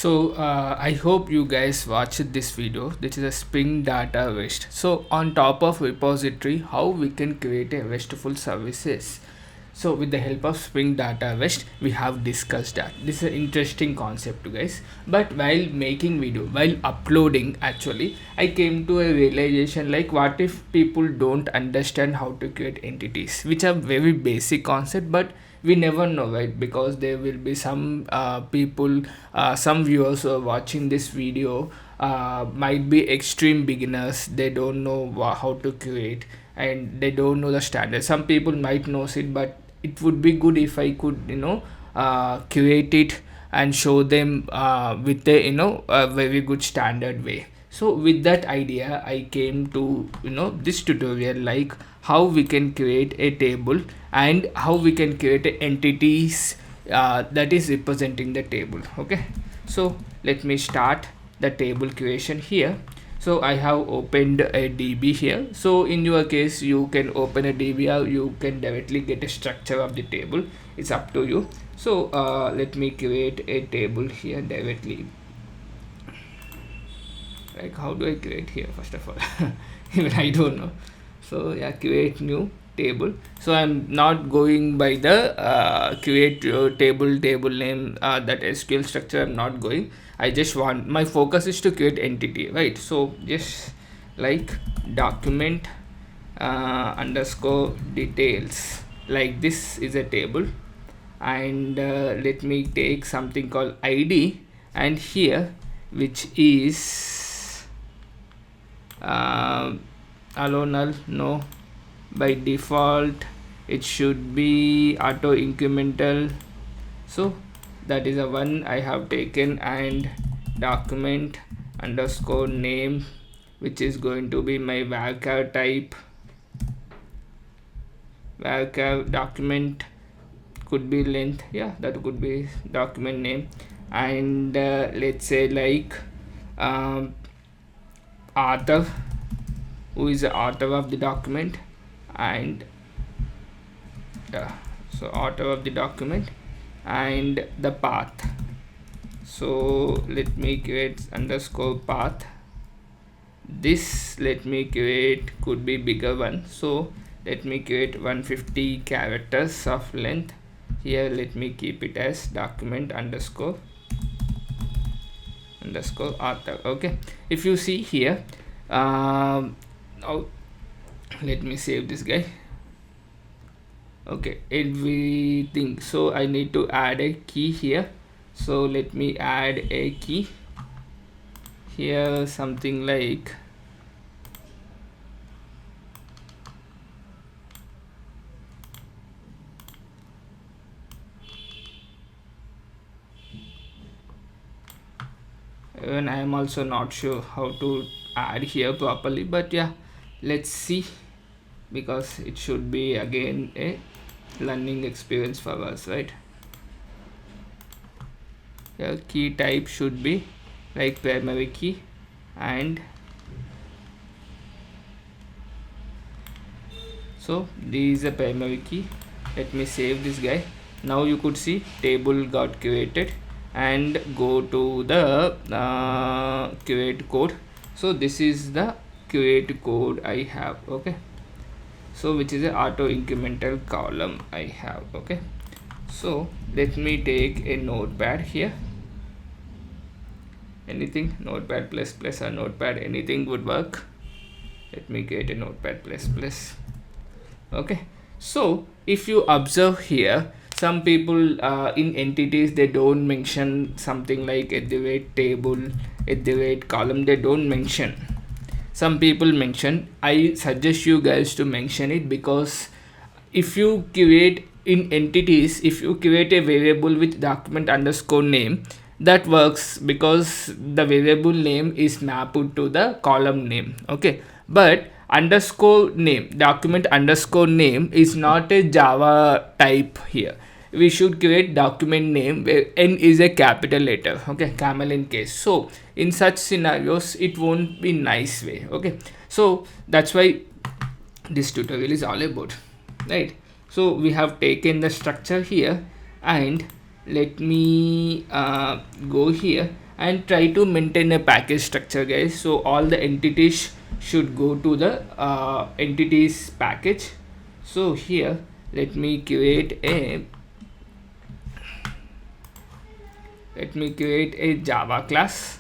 I hope you guys watched this video. This is a Spring Data REST. So on top of repository, how we can create a RESTful services. So with the help of Spring Data REST, we have discussed that. This is an interesting concept, guys. But while making video, while uploading, actually, I came to a realization like, what if people don't understand how to create entities, which are very basic concept, but we never know, right? Because there will be some people, some viewers who are watching this video might be extreme beginners. They don't know how to create, and they don't know the standard. Some people might knows it, but it would be good if I could, create it and show them with a, a very good standard way. So with that idea, I came to, this tutorial, like how we can create a table and how we can create entities that is representing the table. Okay, so let me start the table creation here. So I have opened a DB here. So in your case, you can open a DB or you can directly get a structure of the table. It's up to you. So let me create a table here directly. Like, how do I create here? First of all, even I don't know. So yeah, create new table. So I'm not going by the create table name, that SQL structure. I'm not going. I just want, my focus is to create entity, right? So just like document underscore details, like this is a table, and let me take something called ID, and here, which is allow null, no, by default it should be auto incremental. So that is a one I have taken, and document underscore name, which is going to be my varchar type. Varchar document could be length, yeah, that could be document name, and let's say like author, who is the author of the document, and so author of the document, and the path. So let me create underscore path. This let me create could be bigger one, so let me create 150 characters of length. Here let me keep it as document underscore author. Okay, if you see here, oh, let me save this guy. Okay, everything. So I need to add a key here. So let me add a key here, something like even I am also not sure how to add here properly, but yeah, let's see, because it should be again a learning experience for us, right? The key type should be like primary key, and so this is a primary key. Let me save this guy. Now you could see table got created, and go to the create code. So this is the create code I have. Okay, so which is a auto incremental column I have. Okay, so let me take a notepad here. Anything, notepad plus plus or notepad, anything would work. Let me create a notepad plus plus. Okay, so if you observe here, some people in entities, they don't mention something like at the rate table, at the rate column, they don't mention. Some people mention. I suggest you guys to mention it, because if you create in entities, if you create a variable with document underscore name, that works because the variable name is mapped to the column name. Okay, but underscore name, document underscore name is not a Java type here. We should create document name where n is a capital letter. Okay, camel in case. So in such scenarios it won't be nice way. Okay, so that's why this tutorial is all about, right? So we have taken the structure here, and let me go here, and try to maintain a package structure, guys. So all the entities should go to the entities package. So here let me create a Java class,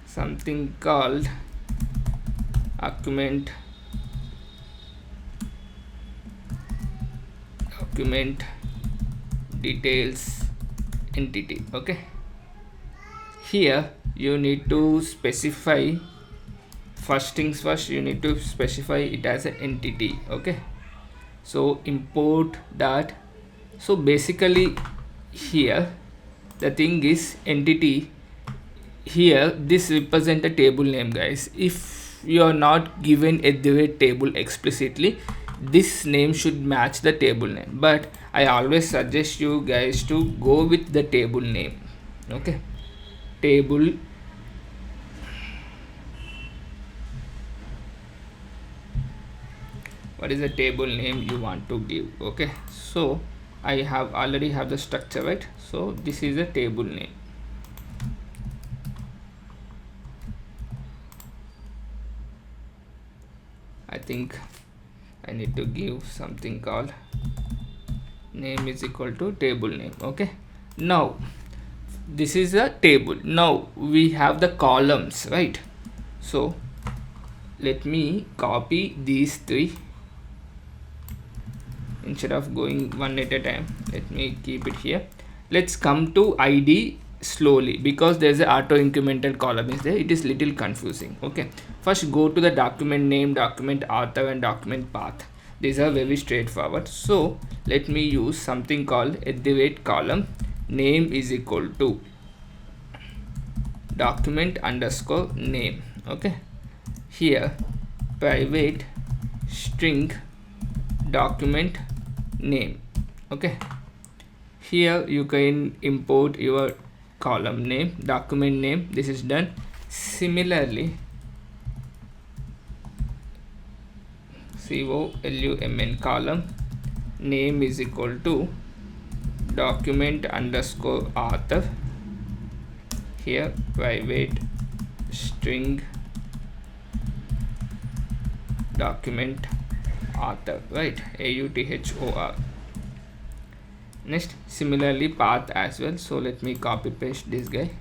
something called document details entity. Okay, here you need to specify, first things first, you need to specify it as an entity. Okay, so import that. So basically here the thing is entity, here this represent a table name, guys. If you are not given a table explicitly, this name should match the table name, but I always suggest you guys to go with the table name. Okay, table what is the table name you want to give. Okay, so I already have the structure, right? So this is a table name. I think I need to give something called name is equal to table name. Okay, now this is a table. Now we have the columns, right? So let me copy these three. Instead of going one at a time, let me keep it here. Let's come to ID slowly, because there's an auto incremental column is there. It is little confusing. Okay, first go to the document name, document author, and document path. These are very straightforward. So let me use something called column name is equal to document underscore name. Okay, here private string document name. Okay, here you can import your column name, document name. This is done. Similarly, column name is equal to document underscore author. Here private string document author, right? AUTHOR. Next, similarly path as well. So let me copy paste this guy.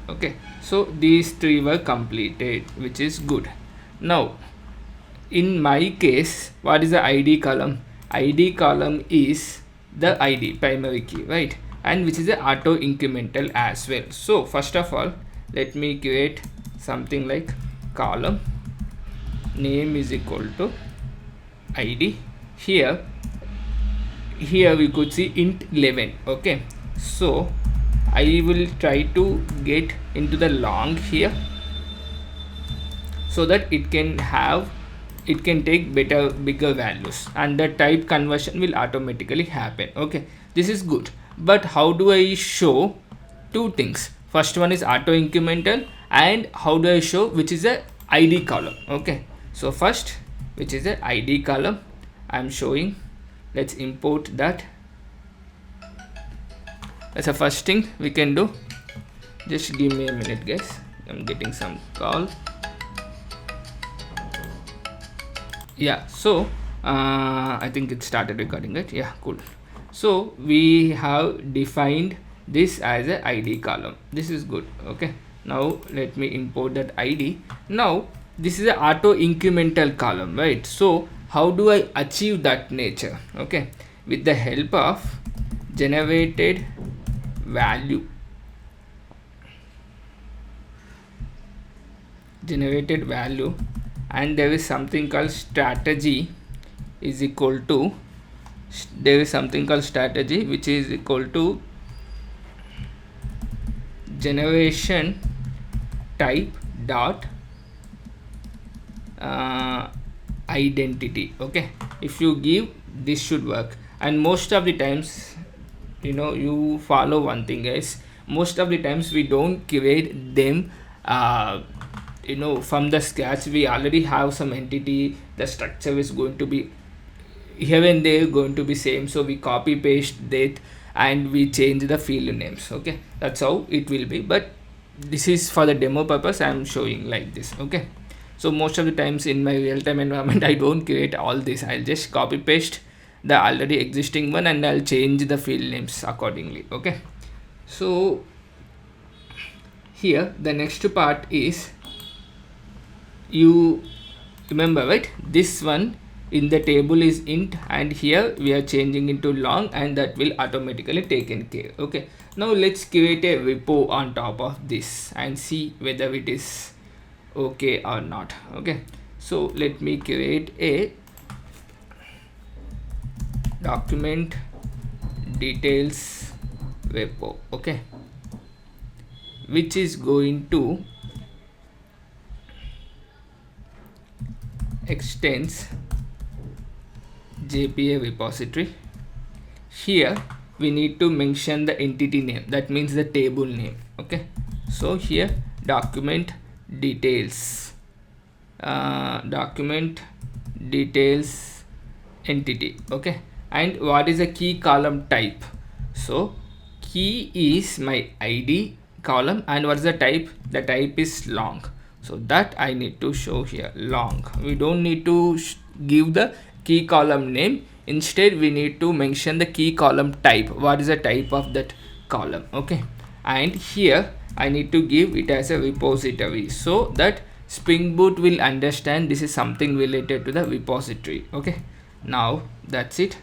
Okay, so these three were completed, which is good. Now in my case, what is the ID column? ID column is the ID primary key, right? And which is a auto incremental as well. So first of all, let me create something like column name is equal to ID. Here we could see int 11. Okay, so I will try to get into the long here, so that it can take bigger values, and the type conversion will automatically happen. Okay, this is good, but how do I show two things? First one is auto incremental, and how do I show which is a ID column? Okay, so first, which is a ID column, I'm showing. Let's import that. That's the first thing we can do. Just give me a minute, guys. I'm getting some call. Yeah, so I think it started recording, right? Yeah, cool. So we have defined this as a ID column. This is good. Okay, now let me import that ID. Now this is an auto incremental column, right? So how do I achieve that nature? Okay, with the help of generated value. And there is something called strategy is equal to, which is equal to generation type dot identity. Okay, if you give, this should work. And most of the times, you follow one thing, guys. Most of the times we don't create them from the scratch we already have some entity, the structure is going to be here and there going to be same, so we copy paste that and we change the field names. Okay, that's how it will be, but this is for the demo purpose I am showing like this. Okay, so most of the times in my real-time environment I don't create all this, I'll just copy paste the already existing one and I'll change the field names accordingly. Okay, so here the next part is, you remember, right, this one in the table is int and here we are changing into long, and that will automatically taken care. Okay, now let's create a repo on top of this and see whether it is okay or not. Okay, so let me create a document details repo, okay, which is going to extends JPA repository. Here we need to mention the entity name, that means the table name. Okay, so here document details entity. Okay, and what is the key column type? So key is my ID column, and what is the type? The type is long, so that I need to show here long. We don't need to give the key column name, instead we need to mention the key column type, what is the type of that column. Okay, and here I need to give it as a repository, so that Spring Boot will understand this is something related to the repository. Okay, now that's it.